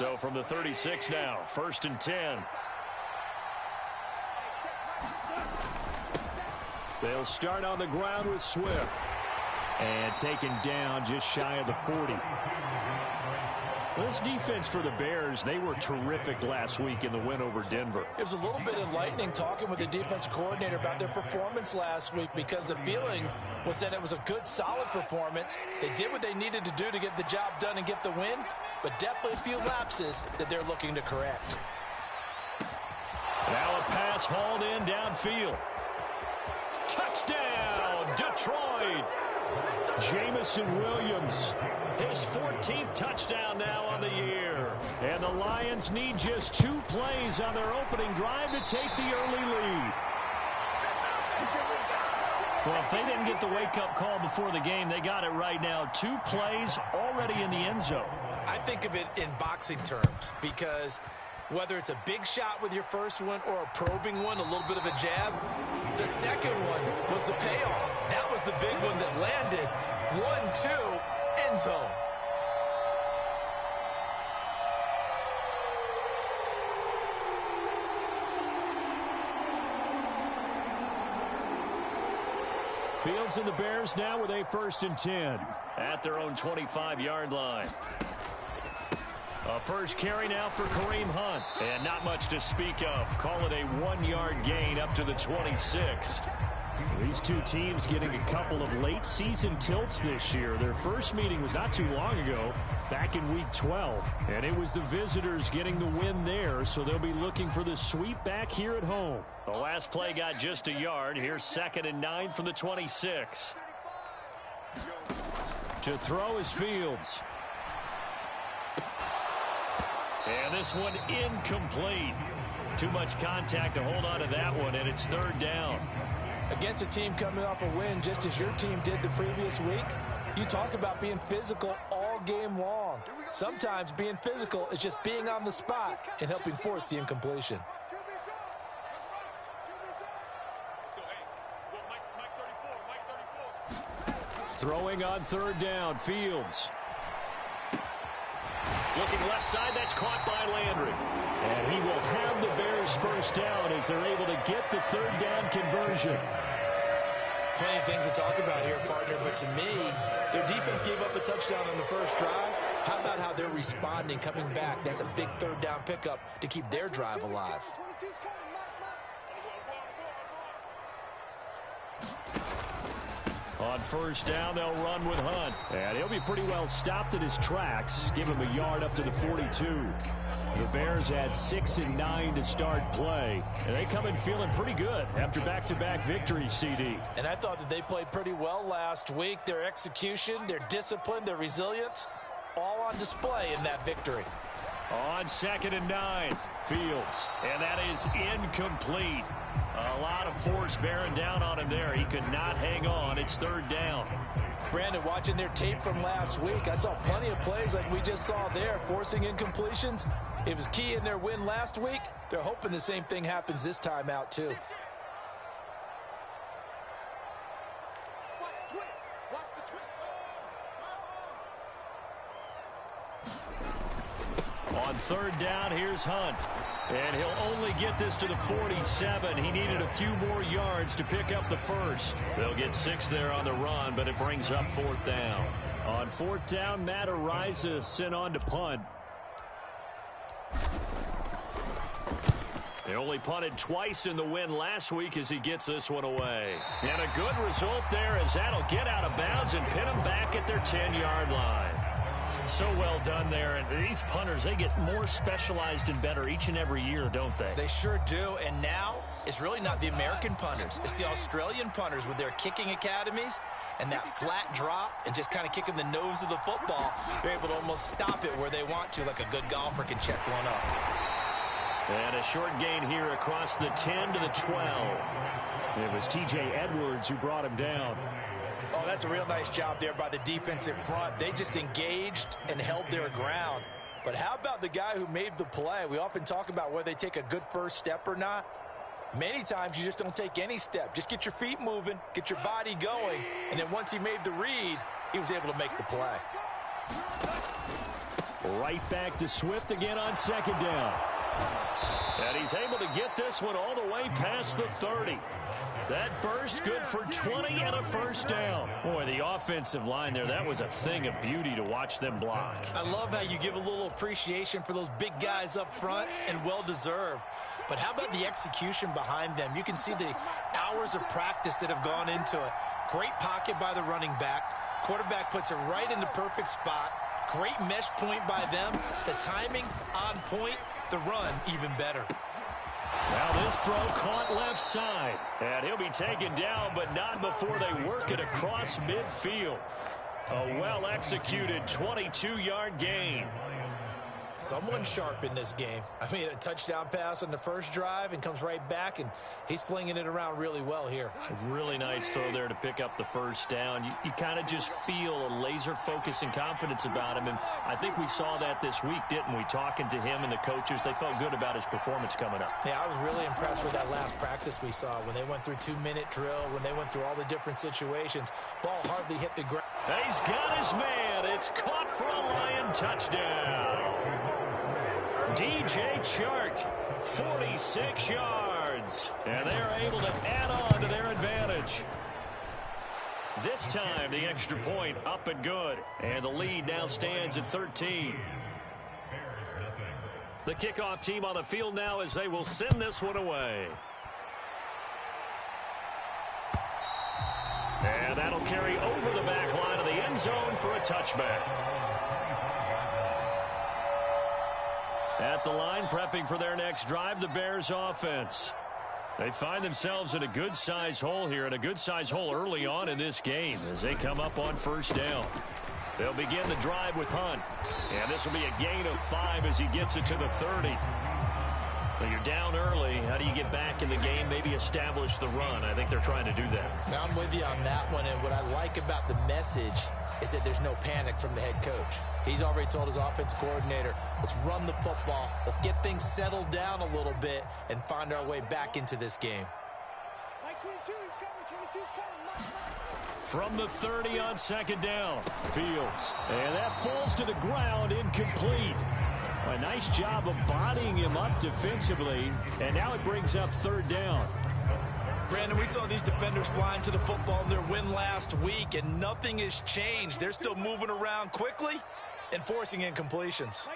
So from the 36 now, 1st and 10. They'll start on the ground with Swift. And taken down just shy of the 40. This defense for the Bears, they were terrific last week in the win over Denver. It was a little bit enlightening talking with the defensive coordinator about their performance last week, because the feeling was that it was a good, solid performance. They did what they needed to do to get the job done and get the win, but definitely a few lapses that they're looking to correct. Now a pass hauled in downfield. Touchdown, Detroit! Jamison Williams, his 14th touchdown now on the year. And the Lions need just 2 plays on their opening drive to take the early lead. Well, if they didn't get the wake-up call before the game, they got it right now. 2 plays already in the end zone. I think of it in boxing terms, because whether it's a big shot with your first one or a probing one, a little bit of a jab, the second one was the payoff. That was the big one that landed. 1-2, end zone. Fields and the Bears now with a 1st and 10 at their own 25-yard line. A first carry now for Kareem Hunt. And not much to speak of. Call it a 1-yard gain up to the 26. These 2 teams getting a couple of late-season tilts this year. Their first meeting was not too long ago, back in Week 12. And it was the visitors getting the win there, so they'll be looking for the sweep back here at home. The last play got just a yard. Here's 2nd and 9 from the 26. To throw is Fields. And this one incomplete. Too much contact to hold on to that one, and it's 3rd down. Against a team coming off a win just as your team did the previous week, you talk about being physical all game long. Sometimes being physical is just being on the spot and helping force the incompletion. Throwing on 3rd down, Fields. Looking left side, that's caught by Landry. And he will have the Bears first down as they're able to get the 3rd down conversion. Plenty of things to talk about here, partner, but to me, their defense gave up a touchdown on the first drive. How about how they're responding, coming back? That's a big 3rd down pickup to keep their drive alive. On 1st down, they'll run with Hunt. And he'll be pretty well stopped in his tracks. Give him a yard up to the 42. The Bears had 6 and 9 to start play. And they come in feeling pretty good after back-to-back victories, CD. And I thought that they played pretty well last week. Their execution, their discipline, their resilience, all on display in that victory. On 2nd and 9, Fields. And that is incomplete. A lot of force bearing down on him there. He could not hang on. It's 3rd down. Brandon, watching their tape from last week, I saw plenty of plays like we just saw there, forcing incompletions. It was key in their win last week. They're hoping the same thing happens this time out, too. On 3rd down, here's Hunt. And he'll only get this to the 47. He needed a few more yards to pick up the first. They'll get 6 there on the run, but it brings up 4th down. On 4th down, Matt Ariza sent on to punt. They only punted twice in the win last week as he gets this one away. And a good result there as that'll get out of bounds and pin them back at their 10-yard line. So well done there. And these punters, they get more specialized and better each and every year, don't they? They sure do. And now it's really not the American punters. It's the Australian punters with their kicking academies and that flat drop and just kind of kicking the nose of the football. They're able to almost stop it where they want to, like a good golfer can check one up. And a short gain here across the 10 to the 12. It was T.J. Edwards who brought him down. Oh, that's a real nice job there by the defensive front. They just engaged and held their ground. But how about the guy who made the play? We often talk about whether they take a good first step or not. Many times you just don't take any step. Just get your feet moving, get your body going, and then once he made the read, he was able to make the play. Right back to Swift again on second down. And he's able to get this one all the way past the 30. That burst good for 20 and a first down. Boy, the offensive line there, that was a thing of beauty to watch them block. I love how you give a little appreciation for those big guys up front, and well-deserved. But how about the execution behind them? You can see the hours of practice that have gone into it. Great pocket by the running back. Quarterback puts it right in the perfect spot. Great mesh point by them. The timing on point. The run even better. Now this throw caught left side. And he'll be taken down, but not before they work it across midfield. A well-executed 22-yard gain. Someone sharp in this game. I mean, a touchdown pass on the first drive and comes right back, and he's flinging it around really well here. A really nice throw there to pick up the first down. You kind of just feel a laser focus and confidence about him, and I think we saw that this week, didn't we? Talking to him and the coaches, they felt good about his performance coming up. Yeah, I was really impressed with that last practice we saw when they went through 2-minute drill, when they went through all the different situations. Ball hardly hit the ground. He's got his man. It's caught for a Lion touchdown. DJ Chark, 46 yards. And they're able to add on to their advantage. This time, the extra point up and good. And the lead now stands at 13. The kickoff team on the field now as they will send this one away. And that'll carry over the back line of the end zone for a touchback. At the line, prepping for their next drive, the Bears offense. They find themselves in a good-size hole here, and a good-size hole early on in this game as they come up on first down. They'll begin the drive with Hunt. And this will be a gain of 5 as he gets it to the 30. Well, you're down early. How do you get back in the game, maybe establish the run? I think they're trying to do that. Now, I'm with you on that one, and what I like about the message is that there's no panic from the head coach. He's already told his offensive coordinator, let's run the football, let's get things settled down a little bit and find our way back into this game. From the 30 on second down, Fields. And that falls to the ground, incomplete. A nice job of bodying him up defensively, and now it brings up third down. Brandon, we saw these defenders flying to the football in their win last week, and nothing has changed. They're still moving around quickly and forcing incompletions.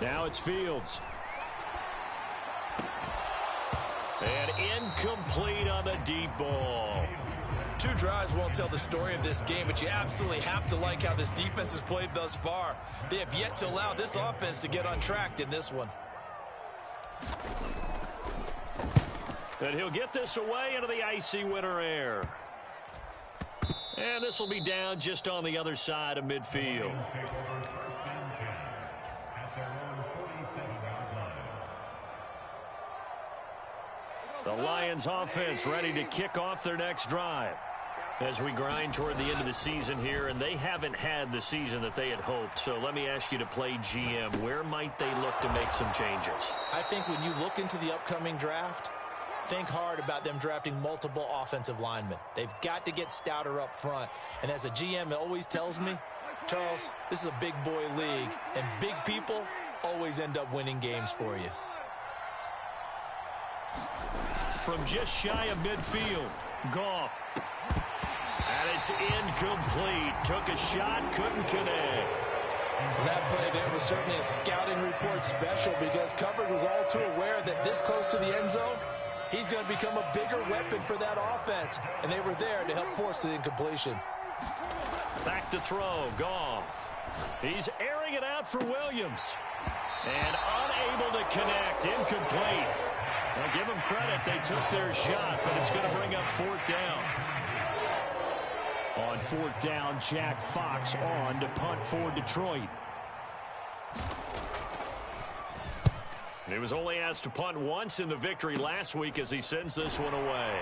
Now it's Fields. And incomplete on the deep ball. 2 drives won't tell the story of this game, but you absolutely have to like how this defense has played thus far. They have yet to allow this offense to get untracked in this one. And he'll get this away into the icy winter air. And this will be down just on the other side of midfield. The Lions offense ready to kick off their next drive as we grind toward the end of the season here, and they haven't had the season that they had hoped. So let me ask you to play GM. Where might they look to make some changes? I think when you look into the upcoming draft, think hard about them drafting multiple offensive linemen. They've got to get stouter up front. And as a GM, it always tells me, Charles, this is a big boy league, and big people always end up winning games for you. From just shy of midfield, Goff. And it's incomplete. Took a shot, couldn't connect. That play there was certainly a scouting report special because coverage was all too aware that this close to the end zone, he's going to become a bigger weapon for that offense. And they were there to help force the incompletion. Back to throw, Goff. He's airing it out for Williams. And unable to connect, incomplete. Well, give them credit, they took their shot, but it's going to bring up fourth down. On fourth down, Jack Fox on to punt for Detroit. He was only asked to punt once in the victory last week as he sends this one away.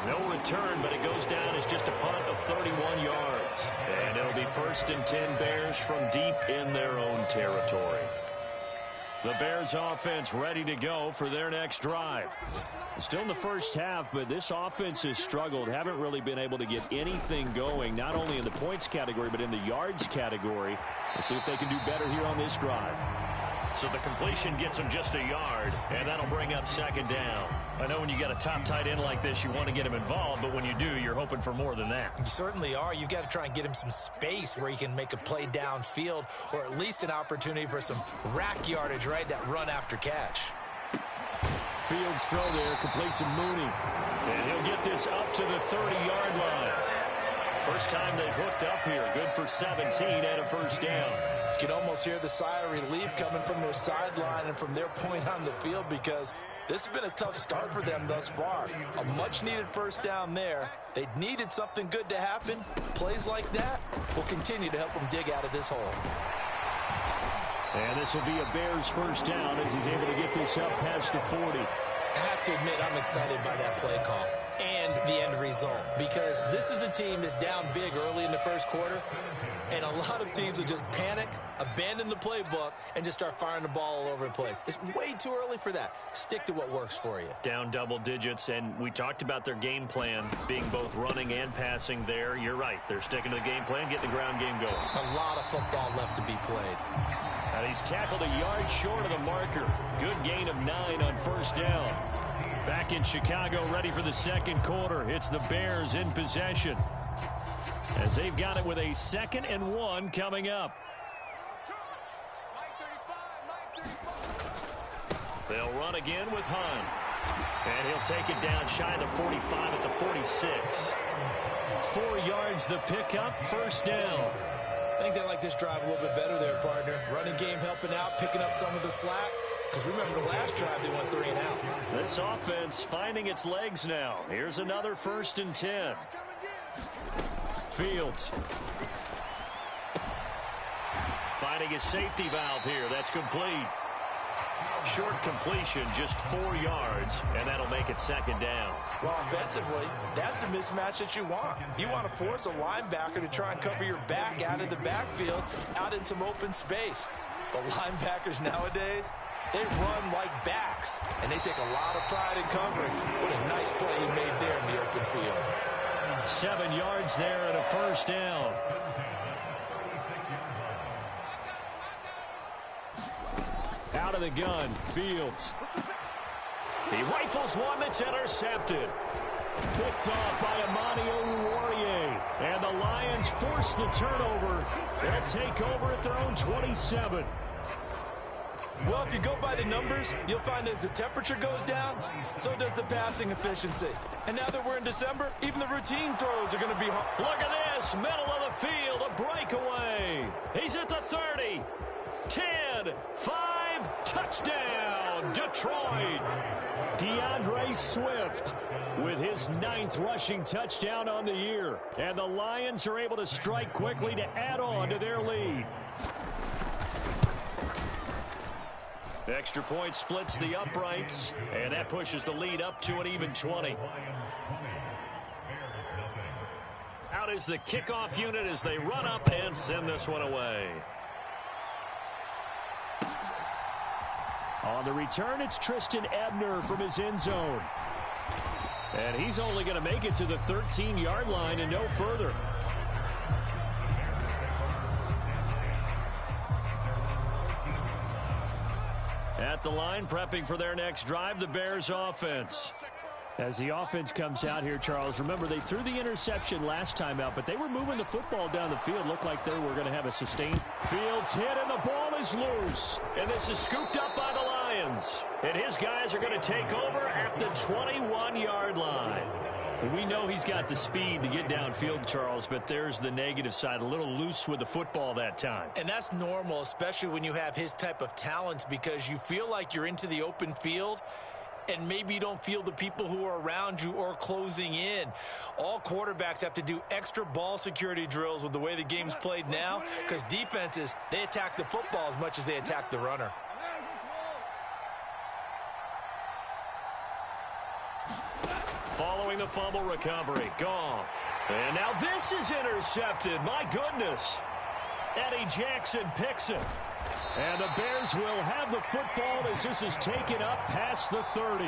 No return, but it goes down as just a punt of 31 yards. And it'll be 1st and 10 Bears from deep in their own territory. The Bears offense ready to go for their next drive. Still in the first half, but this offense has struggled. Haven't really been able to get anything going, not only in the points category, but in the yards category. Let's see if they can do better here on this drive. So the completion gets him just a yard, and that'll bring up second down. I know when you got a top tight end like this, you want to get him involved, but when you do, you're hoping for more than that. You certainly are. You've got to try and get him some space where he can make a play downfield, or at least an opportunity for some rack yardage, right? That run after catch. Fields throw there, complete to Mooney. And he'll get this up to the 30-yard line. First time they've hooked up here. Good for 17 and a first down. You can almost hear the sigh of relief coming from their sideline and from their point on the field, because this has been a tough start for them thus far. A much-needed first down there. They needed something good to happen. Plays like that will continue to help them dig out of this hole. And this will be a Bears first down as he's able to get this up past the 40. I have to admit, I'm excited by that play call and the end result, because this is a team that's down big early in the first quarter, and a lot of teams will just panic, abandon the playbook, and just start firing the ball all over the place. It's way too early for that. Stick to what works for you. Down double digits, and we talked about their game plan being both running and passing there. You're right. They're sticking to the game plan, getting the ground game going. A lot of football left to be played. And he's tackled a yard short of the marker. Good gain of 9 on first down. Back in Chicago, ready for the second quarter. It's the Bears in possession, as they've got it with a 2nd and 1 coming up. They'll run again with Hunt. And he'll take it down shy of the 45 at the 46. 4 yards the pickup, first down. I think they like this drive a little bit better there, partner. Running game helping out, picking up some of the slack. Because remember, the last drive they went 3 and out. This offense finding its legs now. Here's another 1st and 10. Fields finding his safety valve here. That's complete. Short completion, just 4 yards, and that'll make it second down. Well, offensively, that's the mismatch that you want. You want to force a linebacker to try and cover your back out of the backfield, out in some open space. The linebackers nowadays, they run like backs, and they take a lot of pride in covering. What a nice play he made there in the open field. 7 yards there and a first down. Out of the gun, Fields. He rifles one that's intercepted. Picked off by Amani Oruwariye. And the Lions force the turnover. They'll take over at their own 27. Well, if you go by the numbers, you'll find as the temperature goes down, so does the passing efficiency. And now that we're in December, even the routine throws are going to be hard. Look at this, middle of the field, a breakaway. He's at the 30, 10, 5, touchdown, Detroit. DeAndre Swift with his 9th rushing touchdown on the year. And the Lions are able to strike quickly to add on to their lead. The extra point splits the uprights, and that pushes the lead up to an even 20. Out is the kickoff unit as they run up and send this one away. On the return, it's Tristan Ebner from his end zone. And he's only going to make it to the 13-yard line and no further. At the line, prepping for their next drive, the Bears offense. As the offense comes out here, Charles, remember they threw the interception last time out, but they were moving the football down the field. Looked like they were going to have a sustained. Fields hit, and the ball is loose. And this is scooped up by the Lions. And his guys are going to take over at the 21-yard line. We know he's got the speed to get downfield, Charles, but there's the negative side. A little loose with the football that time. And that's normal, especially when you have his type of talents, because you feel like you're into the open field, and maybe you don't feel the people who are around you or closing in. All quarterbacks have to do extra ball security drills with the way the game's played now, because defenses, they attack the football as much as they attack the runner. Following the fumble recovery, Goff. And now this is intercepted. My goodness. Eddie Jackson picks it. And the Bears will have the football as this is taken up past the 30.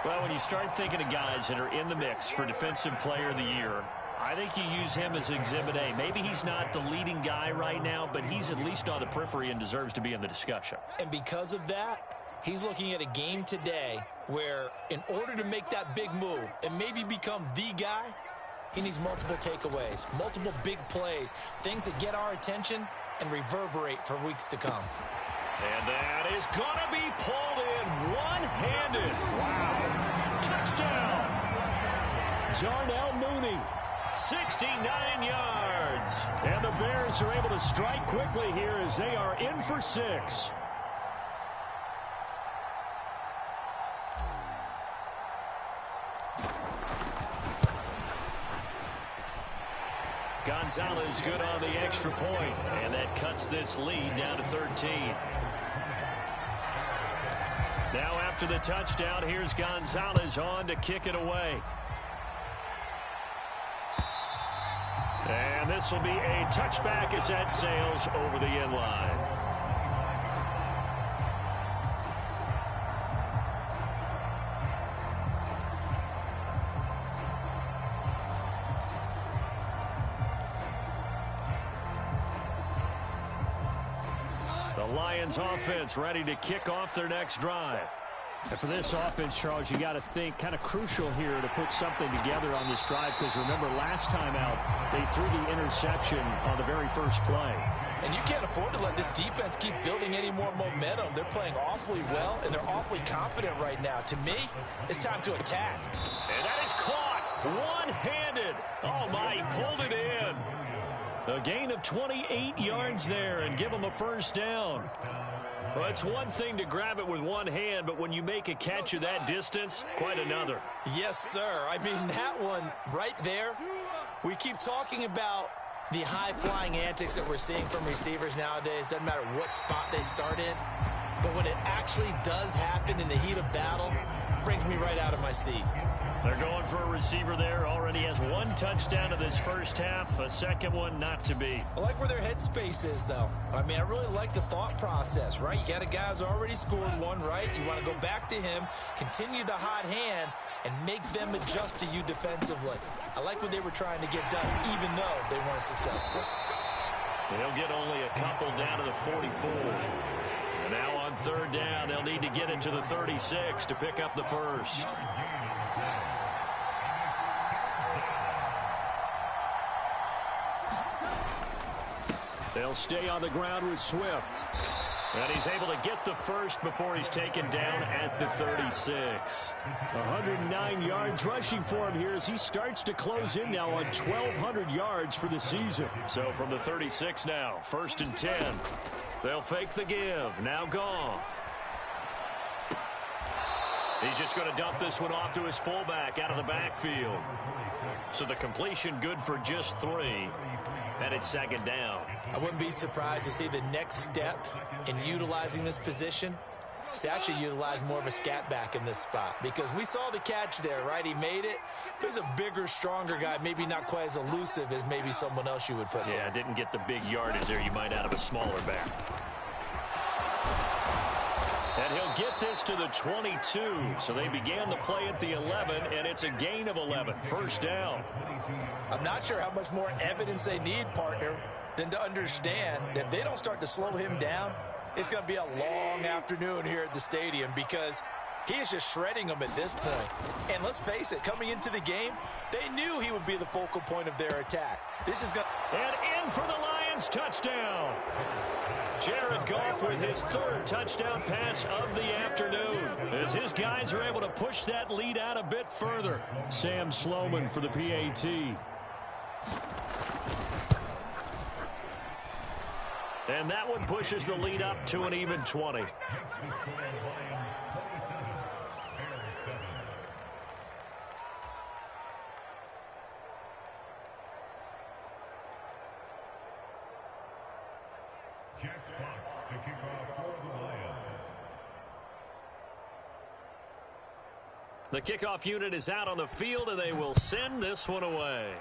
Well, when you start thinking of guys that are in the mix for Defensive Player of the Year, I think you use him as Exhibit A. Maybe he's not the leading guy right now, but he's at least on the periphery and deserves to be in the discussion. And because of that, he's looking at a game today where in order to make that big move and maybe become the guy, he needs multiple takeaways, multiple big plays, things that get our attention and reverberate for weeks to come. And that is going to be pulled in one-handed. Wow. Touchdown. Darnell Mooney, 69 yards. And the Bears are able to strike quickly here as they are in for 6. Gonzalez good on the extra point, and that cuts this lead down to 13. Now after the touchdown, here's Gonzalez on to kick it away. And this will be a touchback as that sails over the end line. The Lions offense ready to kick off their next drive. And for this offense, Charles, you got to think kind of crucial here to put something together on this drive, because remember last time out they threw the interception on the very first play. And you can't afford to let this defense keep building any more momentum. They're playing awfully well, and they're awfully confident right now. To me, it's time to attack. And that is caught one-handed. Oh, my, he pulled it in. A gain of 28 yards there and give them a first down. Well, it's one thing to grab it with one hand, but when you make a catch of that distance, quite another. Yes, sir. I mean, that one right there, we keep talking about the high-flying antics that we're seeing from receivers nowadays. Doesn't matter what spot they start in. But when it actually does happen in the heat of battle, it brings me right out of my seat. They're going for a receiver there. Already has one touchdown in this first half. A second one not to be. I like where their headspace is, though. I mean, I really like the thought process, right? You got a guy who's already scored one, right? You want to go back to him, continue the hot hand, and make them adjust to you defensively. I like what they were trying to get done, even though they weren't successful. They'll get only a couple down to the 44. And now on third down, they'll need to get it to the 36 to pick up the first. They'll stay on the ground with Swift. And he's able to get the first before he's taken down at the 36. 109 yards rushing for him here as he starts to close in now on 1,200 yards for the season. So from the 36 now, 1st and 10. They'll fake the give. Now Goff. He's just going to dump this one off to his fullback out of the backfield. So the completion good for just 3. And it's second down. I wouldn't be surprised to see the next step in utilizing this position is to actually utilize more of a scat back in this spot. Because we saw the catch there, right? He made it. But he's a bigger, stronger guy, maybe not quite as elusive as maybe someone else you would put there. Yeah, didn't get the big yardage there you might out of a smaller back. And he'll get this to the 22. So they began the play at the 11, and it's a gain of 11. First down. I'm not sure how much more evidence they need, partner, than to understand that if they don't start to slow him down, it's going to be a long afternoon here at the stadium because he is just shredding them at this point. And let's face it, coming into the game, they knew he would be the focal point of their attack. This is going to... And in for the Lions, touchdown. Jared Goff with his 3rd touchdown pass of the afternoon as his guys are able to push that lead out a bit further. Sam Sloman for the PAT. And that one pushes the lead up to an even 20. The kickoff unit is out on the field, and they will send this one away.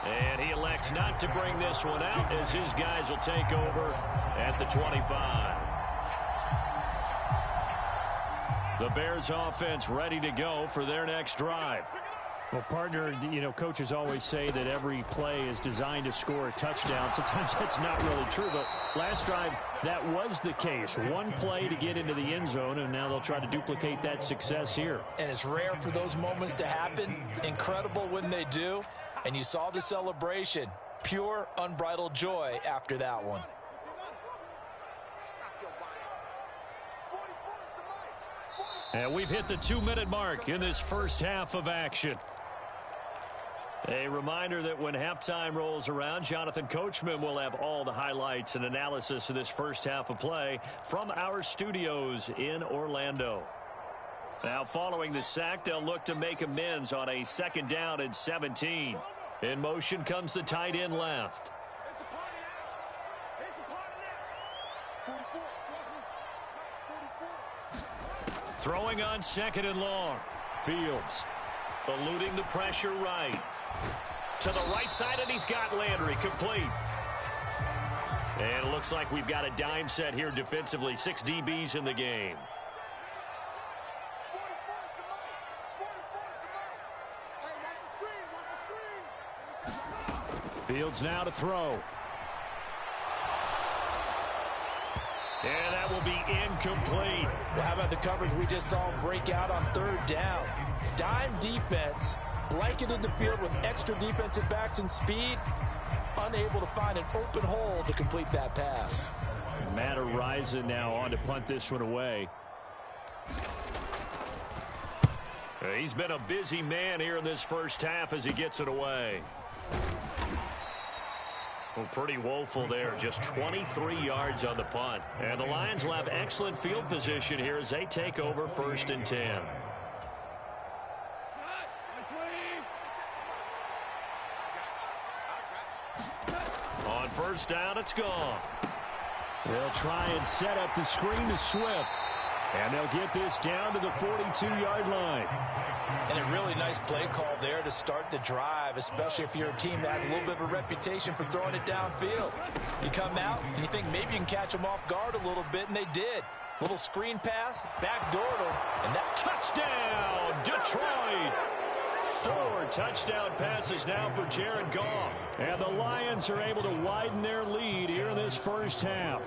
And he elects not to bring this one out as his guys will take over at the 25. The Bears offense ready to go for their next drive. Well, partner, coaches always say that every play is designed to score a touchdown. Sometimes that's not really true, but last drive, that was the case. One play to get into the end zone, and now they'll try to duplicate that success here. And it's rare for those moments to happen. Incredible when they do. And you saw the celebration. Pure, unbridled joy after that one. And we've hit the 2-minute mark in this first half of action. A reminder that when halftime rolls around, Jonathan Coachman will have all the highlights and analysis of this first half of play from our studios in Orlando. Now, following the sack, they'll look to make amends on a 2nd down and 17. In motion comes the tight end left. Throwing on 2nd and long. Fields eluding the pressure right. To the right side, and he's got Landry complete. And it looks like we've got a dime set here defensively. 6 DBs in the game. Fields now to throw. And that will be incomplete. Well, how about the coverage we just saw break out on 3rd down? Dime defense, blanketed the field with extra defensive backs and speed, unable to find an open hole to complete that pass. Matt Araiza now on to punt this one away. He's been a busy man here in this first half as he gets it away. Well, pretty woeful there. Just 23 yards on the punt. And the Lions will have excellent field position here as they take over 1st and 10. On 1st down, it's gone. They'll try and set up the screen to Swift. And they'll get this down to the 42-yard line. And a really nice play call there to start the drive, especially if you're a team that has a little bit of a reputation for throwing it downfield. You come out and you think maybe you can catch them off guard a little bit, and they did. Little screen pass, backdoored them, and that touchdown, Detroit! 4 touchdown passes now for Jared Goff. And the Lions are able to widen their lead here in this first half.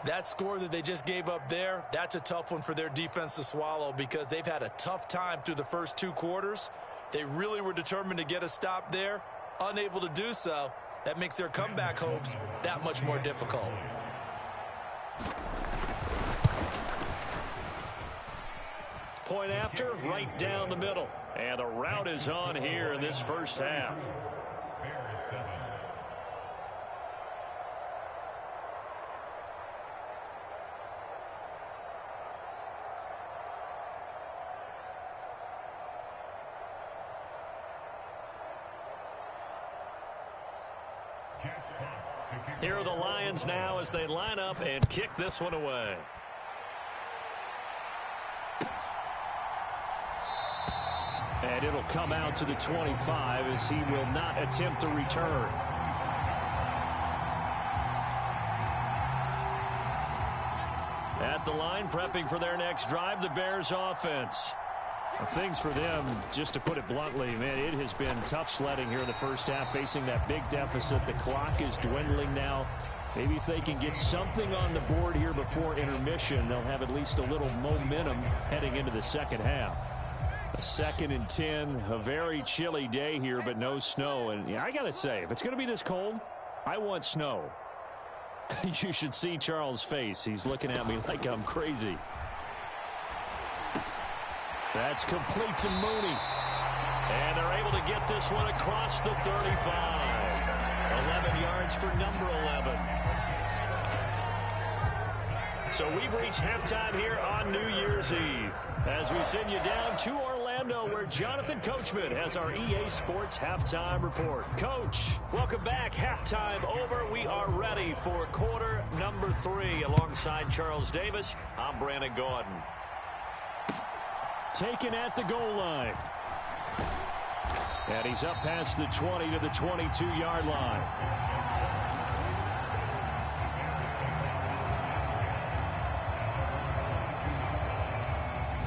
That score that they just gave up there, that's a tough one for their defense to swallow because they've had a tough time through the first 2 quarters. They really were determined to get a stop there, unable to do so. That makes their comeback hopes that much more difficult. Point after, right down the middle. And the route is on here in this first half. Here are the Lions now as they line up and kick this one away. And it'll come out to the 25 as he will not attempt to return. At the line, prepping for their next drive, the Bears offense. Well, things for them, just to put it bluntly, man, it has been tough sledding here in the first half, facing that big deficit. The clock is dwindling now. Maybe if they can get something on the board here before intermission, they'll have at least a little momentum heading into the second half. A 2nd and 10, a very chilly day here, but no snow. And yeah, I got to say, if it's going to be this cold, I want snow. You should see Charles' face. He's looking at me like I'm crazy. That's complete to Mooney. And they're able to get this one across the 35. 11 yards for number 11. So we've reached halftime here on New Year's Eve as we send you down to Orlando where Jonathan Coachman has our EA Sports Halftime Report. Coach, welcome back. Halftime over. We are ready for quarter number 3 alongside Charles Davis. I'm Brandon Gordon. Taken at the goal line. And he's up past the 20 to the 22-yard line.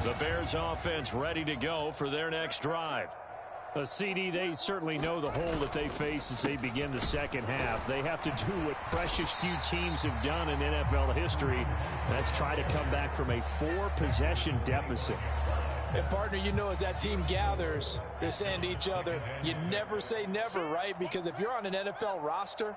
The Bears offense ready to go for their next drive. CD, they certainly know the hole that they face as they begin the second half. They have to do what precious few teams have done in NFL history. That's try to come back from a 4-possession deficit. And, partner, you know, as that team gathers, they're saying to each other, you never say never, right? Because if you're on an NFL roster,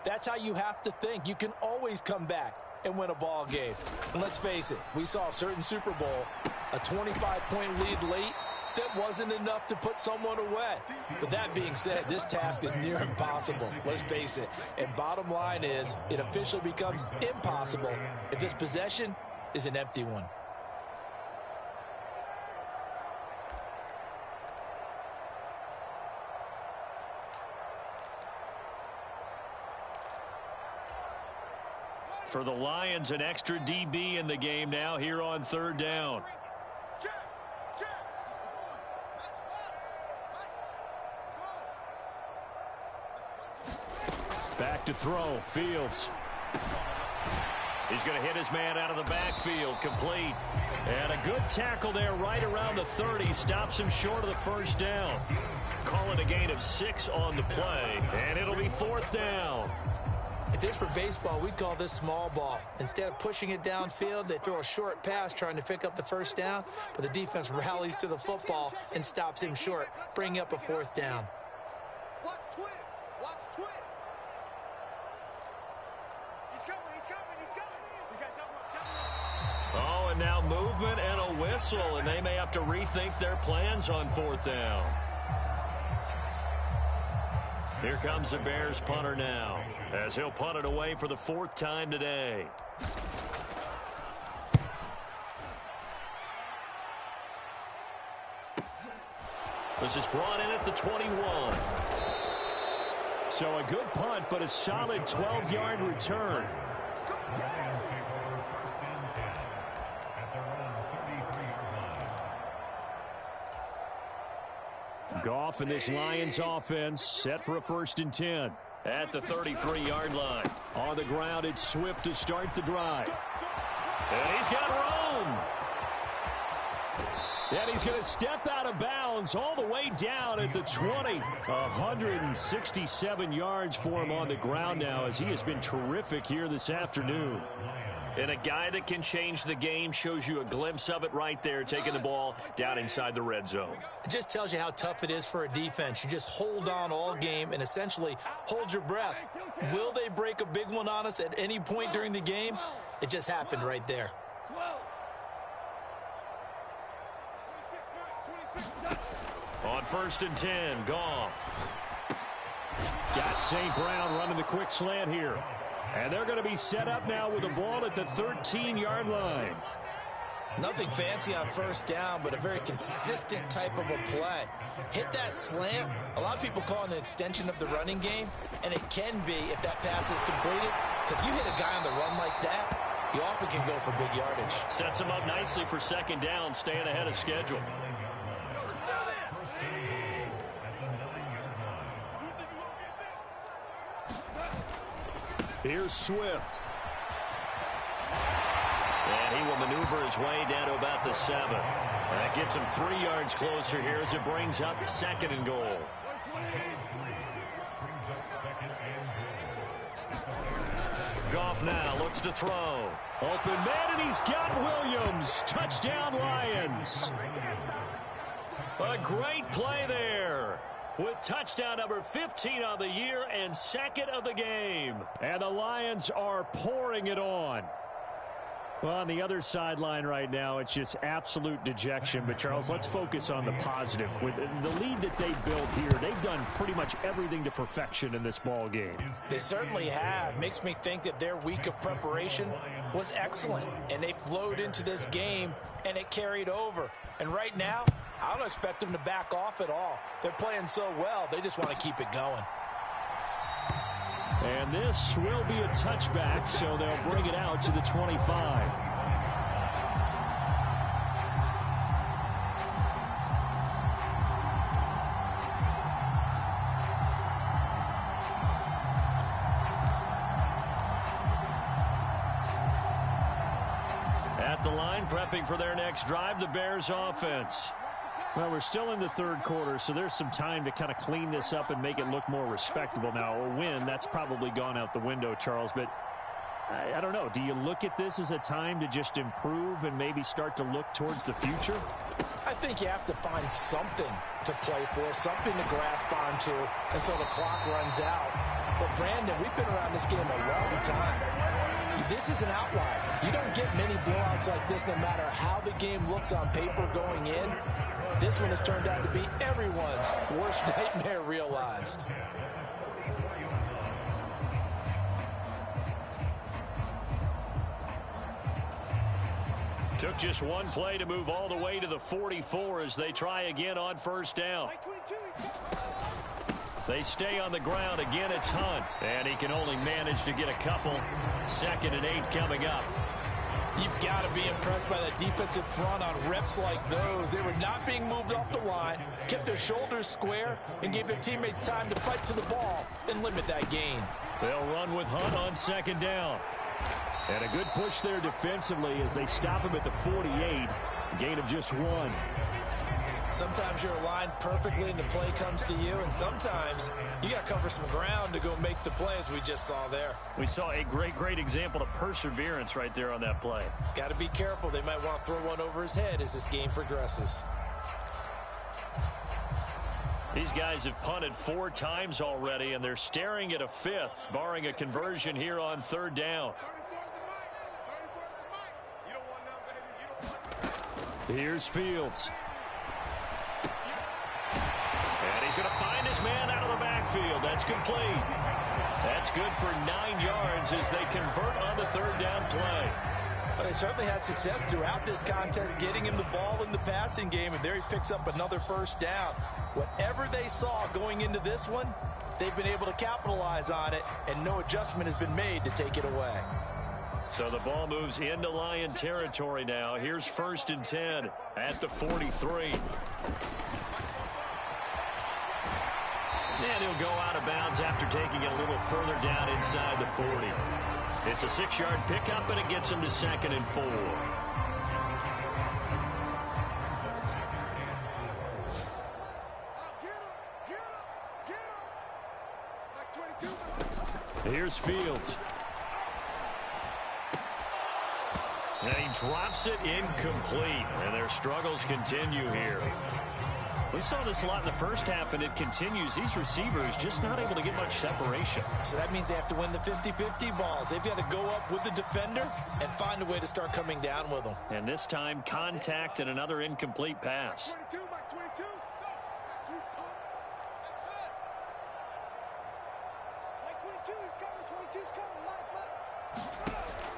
that's how you have to think. You can always come back and win a ball game. And let's face it, we saw a certain Super Bowl, a 25-point lead late, that wasn't enough to put someone away. But that being said, this task is near impossible. Let's face it. And bottom line is, it officially becomes impossible if this possession is an empty one. For the Lions, an extra DB in the game now here on third down. Back to throw, Fields. He's going to hit his man out of the backfield, complete. And a good tackle there right around the 30. Stops him short of the first down. Calling a gain of 6 on the play. And it'll be fourth down. If this were baseball, we'd call this small ball. Instead of pushing it downfield, they throw a short pass trying to pick up the first down. But the defense rallies to the football and stops him short, bringing up a fourth down. Watch twist. Watch twist. Oh, and now movement and a whistle, and they may have to rethink their plans on fourth down. Here comes the Bears punter now, as he'll punt it away for the 4th time today. This is brought in at the 21. So a good punt, but a solid 12-yard return. Goff and this Lions offense set for a 1st and 10. At the 33-yard line. On the ground, it's Swift to start the drive. And he's got room. And he's going to step out of bounds all the way down at the 20. 167 yards for him on the ground now, as he has been terrific here this afternoon. And a guy that can change the game, shows you a glimpse of it right there, taking the ball down inside the red zone. It just tells you how tough it is for a defense. You just hold on all game and essentially hold your breath. Will they break a big one on us at any point during the game? It just happened right there. On 1st and 10, Goff. Got St. Brown running the quick slant here. And they're going to be set up now with the ball at the 13-yard line. Nothing fancy on first down, but a very consistent type of a play. Hit that slant. A lot of people call it an extension of the running game, and it can be if that pass is completed, because you hit a guy on the run like that, he often can go for big yardage. Sets him up nicely for 2nd down, staying ahead of schedule. Here's Swift. And he will maneuver his way down to about the 7. That gets him 3 yards closer here as it brings up 2nd and goal. Goff now looks to throw. Open man, and he's got Williams. Touchdown, Lions. A great play there, with touchdown number 15 on the year and 2nd of the game. And the Lions are pouring it on. Well, on the other sideline right now, it's just absolute dejection. But, Charles, let's focus on the positive. With the lead that they built here, they've done pretty much everything to perfection in this ball game. They certainly have. Makes me think that their week of preparation was excellent. And they flowed into this game, and it carried over. And right now, I don't expect them to back off at all. They're playing so well, they just want to keep it going. And this will be a touchback, so they'll bring it out to the 25. At the line, prepping for their next drive, the Bears offense. Well, we're still in the third quarter, so there's some time to kind of clean this up and make it look more respectable. Now, a win, that's probably gone out the window, Charles, but I don't know. Do you look at this as a time to just improve and maybe start to look towards the future? I think you have to find something to play for, something to grasp onto until the clock runs out. But, Brandon, we've been around this game a long time. This is an outlier. You don't get many blowouts like this no matter how the game looks on paper going in. This one has turned out to be everyone's worst nightmare realized. Took just one play to move all the way to the 44 as they try again on first down. They stay on the ground. Again, it's Hunt. And he can only manage to get a couple. 2nd and 8 coming up. You've got to be impressed by that defensive front on reps like those. They were not being moved off the line, kept their shoulders square, and gave their teammates time to fight to the ball and limit that gain. They'll run with Hunt on 2nd down. And a good push there defensively as they stop him at the 48. Gain of just 1. Sometimes you're aligned perfectly and the play comes to you, and sometimes you got to cover some ground to go make the play, as we just saw there. We saw a great example of perseverance right there on that play. Got to be careful. They might want to throw one over his head as this game progresses. These guys have punted 4 times already, and they're staring at a 5th, barring a conversion here on 3rd down. Here's Fields. And he's going to find his man out of the backfield. That's complete. That's good for 9 yards as they convert on the 3rd down play. Well, they certainly had success throughout this contest, getting him the ball in the passing game, and there he picks up another 1st down. Whatever they saw going into this one, they've been able to capitalize on it, and no adjustment has been made to take it away. So the ball moves into Lion territory now. Here's 1st and 10 at the 43. And he'll go out of bounds after taking it a little further down inside the 40. It's a 6-yard pickup, and it gets him to 2nd and 4. Here's Fields. And he drops it incomplete, and their struggles continue here. We saw this a lot in the first half, and it continues. These receivers just not able to get much separation. So that means they have to win the 50-50 balls. They've got to go up with the defender and find a way to start coming down with them. And this time, contact and another incomplete pass.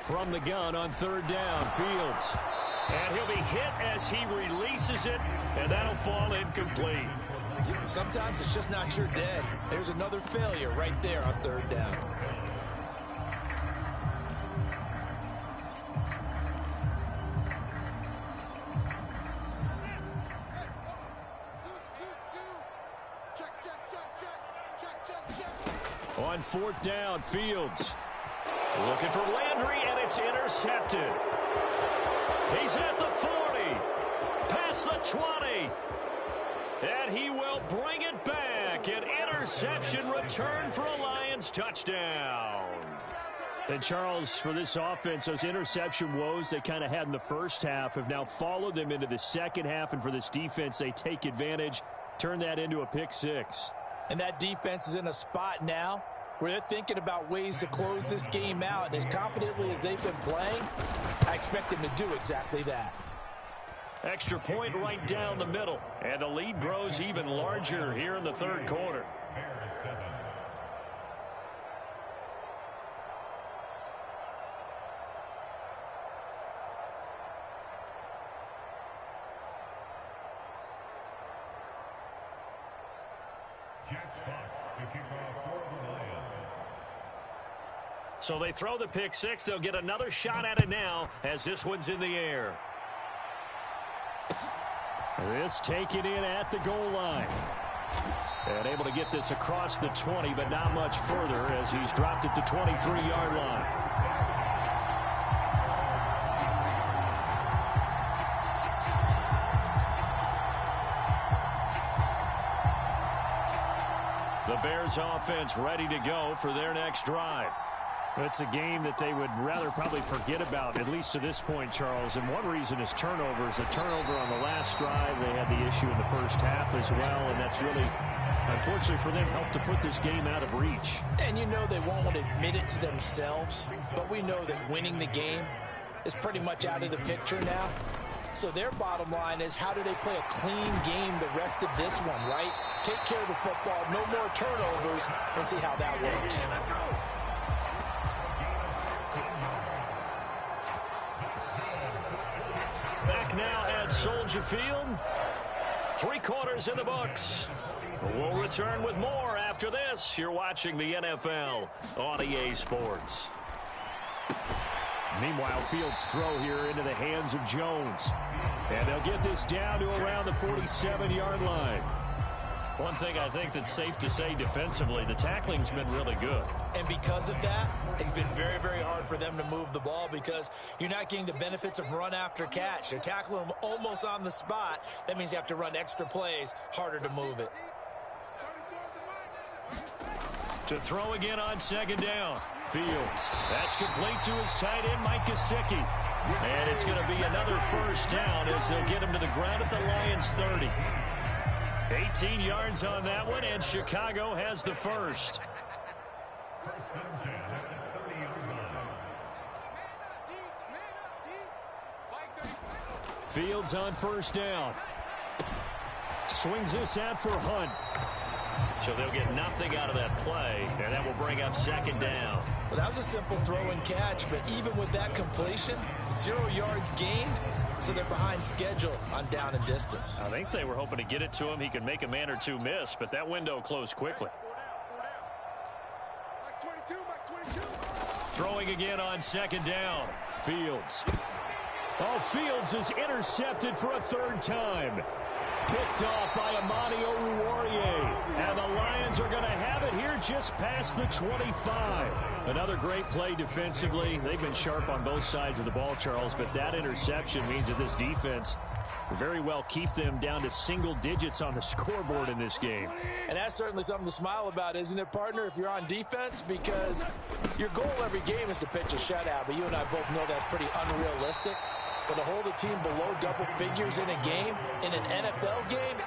From the gun on 3rd down, Fields. And he'll be hit as he releases it, and that'll fall incomplete. Sometimes it's just not your day. There's another failure right there on 3rd down. On 4th down, Fields. Looking for Landry, and it's intercepted. He's at the 40, past the 20, and he will bring it back. An interception return for a Lions touchdown. And Charles, for this offense, those interception woes they kind of had in the first half have now followed them into the second half, and for this defense, they take advantage, turn that into a pick 6. And that defense is in a spot now where they're thinking about ways to close this game out. And as confidently as they've been playing, I expect them to do exactly that. Extra point right down the middle. And the lead grows even larger here in the 3rd quarter. So they throw the pick 6. They'll get another shot at it now as this one's in the air. This taken in at the goal line. And able to get this across the 20, but not much further as he's dropped it to 23-yard line. The Bears offense ready to go for their next drive. It's a game that they would rather probably forget about, at least to this point, Charles. And one reason is turnovers. A turnover on the last drive. They had the issue in the first half as well, and that's really, unfortunately for them, helped to put this game out of reach. And you know they won't admit it to themselves, but we know that winning the game is pretty much out of the picture now. So their bottom line is, how do they play a clean game the rest of this one, right? Take care of the football, no more turnovers, and see how that works. Back now at Soldier Field. 3 quarters in the books. We'll return with more after this. You're watching the NFL on EA Sports. Meanwhile, Fields' throw here into the hands of Jones. And they'll get this down to around the 47-yard line. One thing I think that's safe to say defensively, the tackling's been really good. And because of that, it's been very, very hard for them to move the ball because you're not getting the benefits of run after catch. They're tackling them almost on the spot. That means you have to run extra plays, harder to move it. To throw again on second down. Fields. That's complete to his tight end, Mike Gesicki. And it's going to be another first down as they'll get him to the ground at the Lions' 30. 18 yards on that one, and Chicago has the first. Fields on first down. Swings this out for Hunt. So they'll get nothing out of that play, and that will bring up second down. Well, that was a simple throw and catch, but even with that completion, 0 yards gained, so they're behind schedule on down and distance. I think they were hoping to get it to him. He could make a man or two miss, but that window closed quickly. Throwing again on second down. Fields. Oh, Fields is intercepted for a third time. Picked off by Amani Oruwariye. And the Lions are going to have it here just past the 25. Another great play defensively. They've been sharp on both sides of the ball, Charles, but that interception means that this defense will very well keep them down to single digits on the scoreboard in this game. And that's certainly something to smile about, isn't it, partner, if you're on defense? Because your goal every game is to pitch a shutout, but you and I both know that's pretty unrealistic. But to hold a team below double figures in a game, in an NFL game,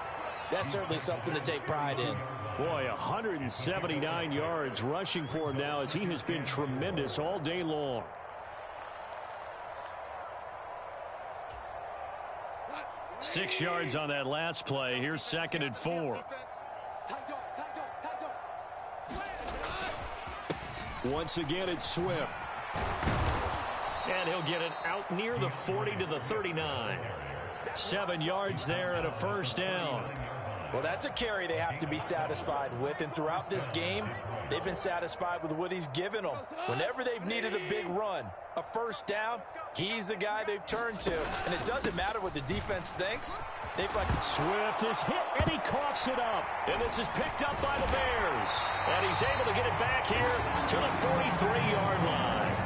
that's certainly something to take pride in. Boy, 179 yards rushing for him now as he has been tremendous all day long. Six yards on that last play. Here's second and 4. Once again, it's Swift. And he'll get it out near the 40 to the 39. 7 yards there and a first down. Well, that's a carry they have to be satisfied with. And throughout this game, they've been satisfied with what he's given them. Whenever they've needed a big run, a first down, he's the guy they've turned to. And it doesn't matter what the defense thinks. They've like Swift is hit, and he coughs it up. And this is picked up by the Bears. And he's able to get it back here to the 43-yard line.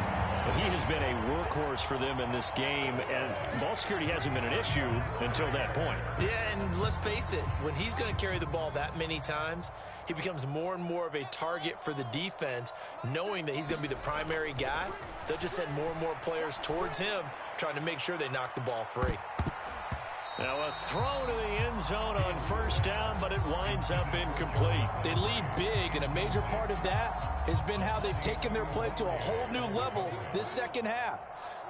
But he has been a workhorse for them in this game, and ball security hasn't been an issue until that point. Yeah, and let's face it, when he's going to carry the ball that many times, he becomes more and more of a target for the defense, knowing that he's going to be the primary guy. They'll just send more and more players towards him, trying to make sure they knock the ball free. Now a throw to the end zone on first down, but it winds up incomplete. They lead big, and a major part of that has been how they've taken their play to a whole new level this second half.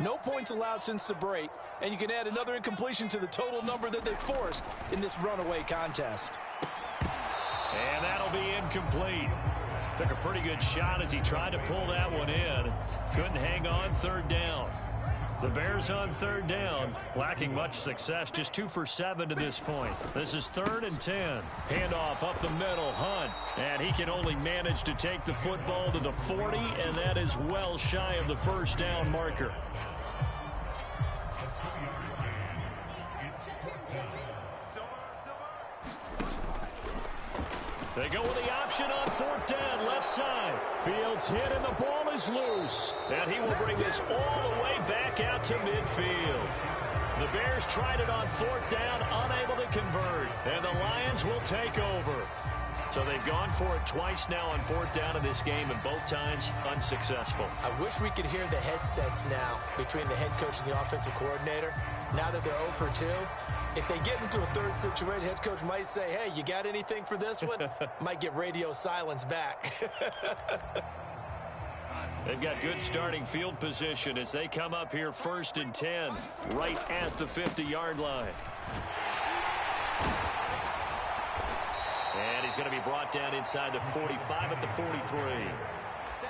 No points allowed since the break, and you can add another incompletion to the total number that they forced in this runaway contest. And that'll be incomplete. Took a pretty good shot as he tried to pull that one in. Couldn't hang on third down. The Bears on third down, lacking much success, just 2 for 7 to this point. This is 3rd and 10. Handoff up the middle, Hunt. And he can only manage to take the football to the 40, and that is well shy of the first down marker. They go with the option on 4th down, left side. Fields hit, and the ball is loose. And he will bring this all the way back out to midfield. The Bears tried it on 4th down, unable to convert. And the Lions will take over. So they've gone for it twice now on fourth down in this game, and both times unsuccessful. I wish we could hear the headsets now between the head coach and the offensive coordinator. Now that they're 0 for 2, if they get into a third situation, head coach might say, hey, you got anything for this one? Might get radio silence back. They've got good starting field position as they come up here 1st and 10, right at the 50-yard line. And he's going to be brought down inside the 45 at the 43.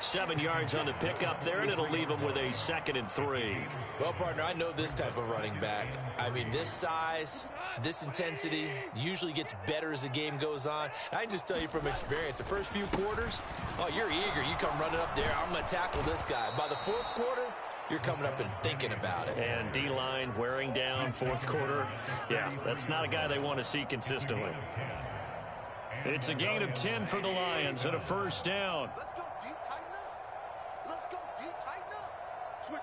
7 yards on the pickup there, and it'll leave him with a 2nd and 3. Well, partner, I know this type of running back. I mean, this size, this intensity usually gets better as the game goes on. I can just tell you from experience, the first few quarters, oh, you're eager. You come running up there, I'm going to tackle this guy. By the 4th quarter, you're coming up and thinking about it. And D-line wearing down 4th quarter. Yeah, that's not a guy they want to see consistently. It's a gain of 10 for the Lions and a 1st down. Let's go deep, tighten up. Let's go deep, tighten up. Switch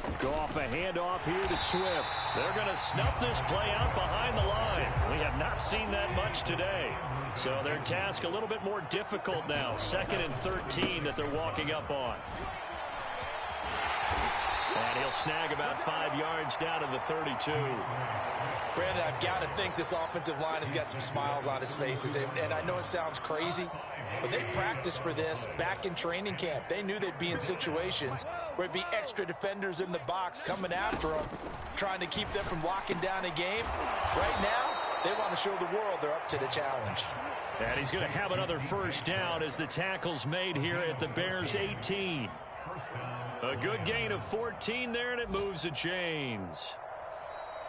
it. Go off a handoff here to Swift. They're going to snuff this play out behind the line. We have not seen that much today. So their task a little bit more difficult now. 2nd and 13 that they're walking up on. And he'll snag about 5 yards down to the 32. Brandon, I've got to think this offensive line has got some smiles on its faces. And I know it sounds crazy, but they practiced for this back in training camp. They knew they'd be in situations where it'd be extra defenders in the box coming after them, trying to keep them from locking down a game. Right now, they want to show the world they're up to the challenge. And he's going to have another 1st down as the tackle's made here at the Bears 18. A good gain of 14 there, and it moves the chains.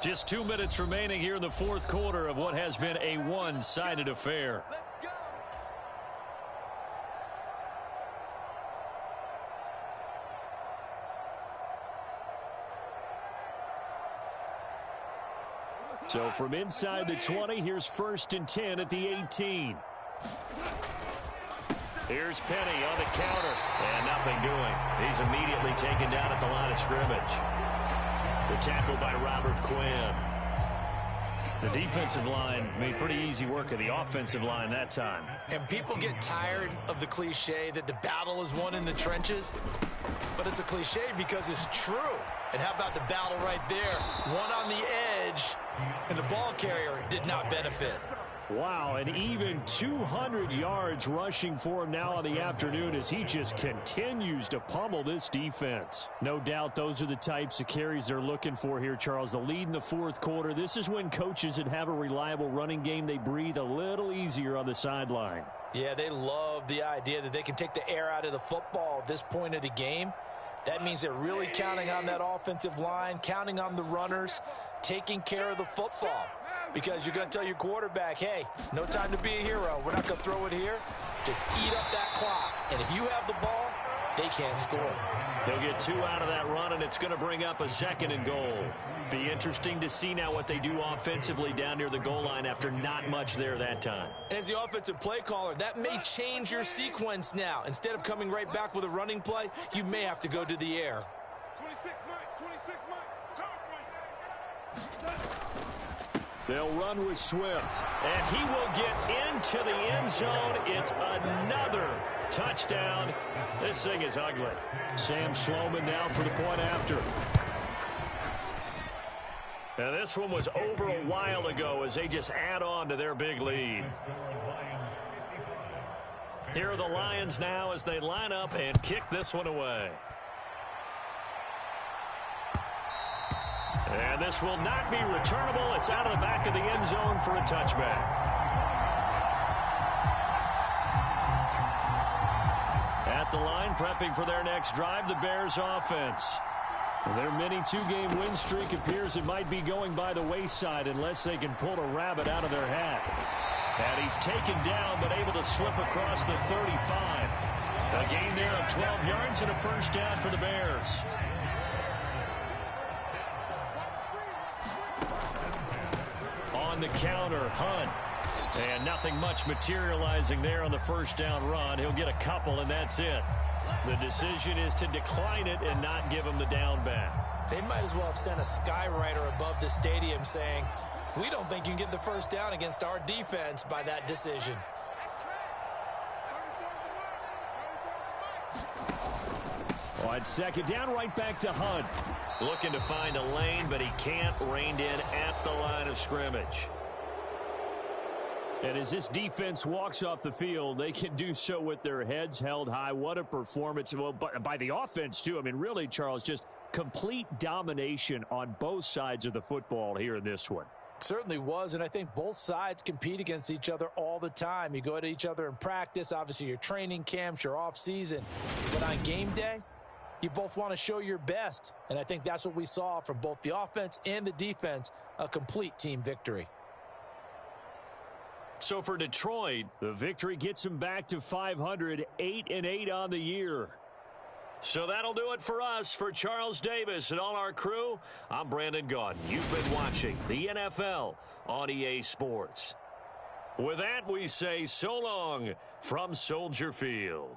Just 2 minutes remaining here in the 4th quarter of what has been a one-sided affair. So from inside the 20, here's 1st and 10 at the 18. Here's Penny on the counter, and nothing doing. He's immediately taken down at the line of scrimmage. The tackle by Robert Quinn. The defensive line made pretty easy work of the offensive line that time. And people get tired of the cliche that the battle is won in the trenches. But it's a cliche because it's true. And how about the battle right there? One on the edge, and the ball carrier did not benefit. Wow, and even 200 yards rushing for him now on the afternoon as he just continues to pummel this defense. No doubt those are the types of carries they're looking for here, Charles. The lead in the 4th quarter. This is when coaches that have a reliable running game, they breathe a little easier on the sideline. Yeah, they love the idea that they can take the air out of the football at this point of the game. That means they're really counting on that offensive line, counting on the runners, taking care of the football. Because you're going to tell your quarterback, hey, no time to be a hero. We're not going to throw it here. Just eat up that clock. And if you have the ball, they can't score. They'll get 2 out of that run, and it's going to bring up a 2nd and goal. Be interesting to see now what they do offensively down near the goal line after not much there that time. As the offensive play caller, that may change your sequence now. Instead of coming right back with a running play, you may have to go to the air. 26 Mike. They'll run with Swift. And he will get into the end zone. It's another touchdown. This thing is ugly. Sam Sloman now for the point after. Now this one was over a while ago as they just add on to their big lead. Here are the Lions now as they line up and kick this one away. And this will not be returnable. It's out of the back of the end zone for a touchback. At the line, prepping for their next drive, the Bears offense. Their mini 2-game win streak appears it might be going by the wayside unless they can pull a rabbit out of their hat. And he's taken down but able to slip across the 35. A gain there of 12 yards and a 1st down for the Bears. On the counter, Hunt. And nothing much materializing there on the 1st down run. He'll get a couple, and that's it. The decision is to decline it and not give him the down back. They might as well have sent a skywriter above the stadium saying, We don't think you can get the first down against our defense by that decision. On second down, right back to Hunt. Looking to find a lane, but he can't. Reined in at the line of scrimmage. And as this defense walks off the field, they can do so with their heads held high. What a performance. Well, by the offense, too. I mean, really, Charles, just complete domination on both sides of the football here in this one. Certainly was, and I think both sides compete against each other all the time. You go at each other in practice, obviously your training camps, your off-season. But on game day, you both want to show your best, and I think that's what we saw from both the offense and the defense, a complete team victory. So for Detroit, the victory gets them back to 500, 8-8 on the year. So that'll do it for us. For Charles Davis and all our crew, I'm Brandon Gaudin. You've been watching the NFL on EA Sports. With that, we say so long from Soldier Field.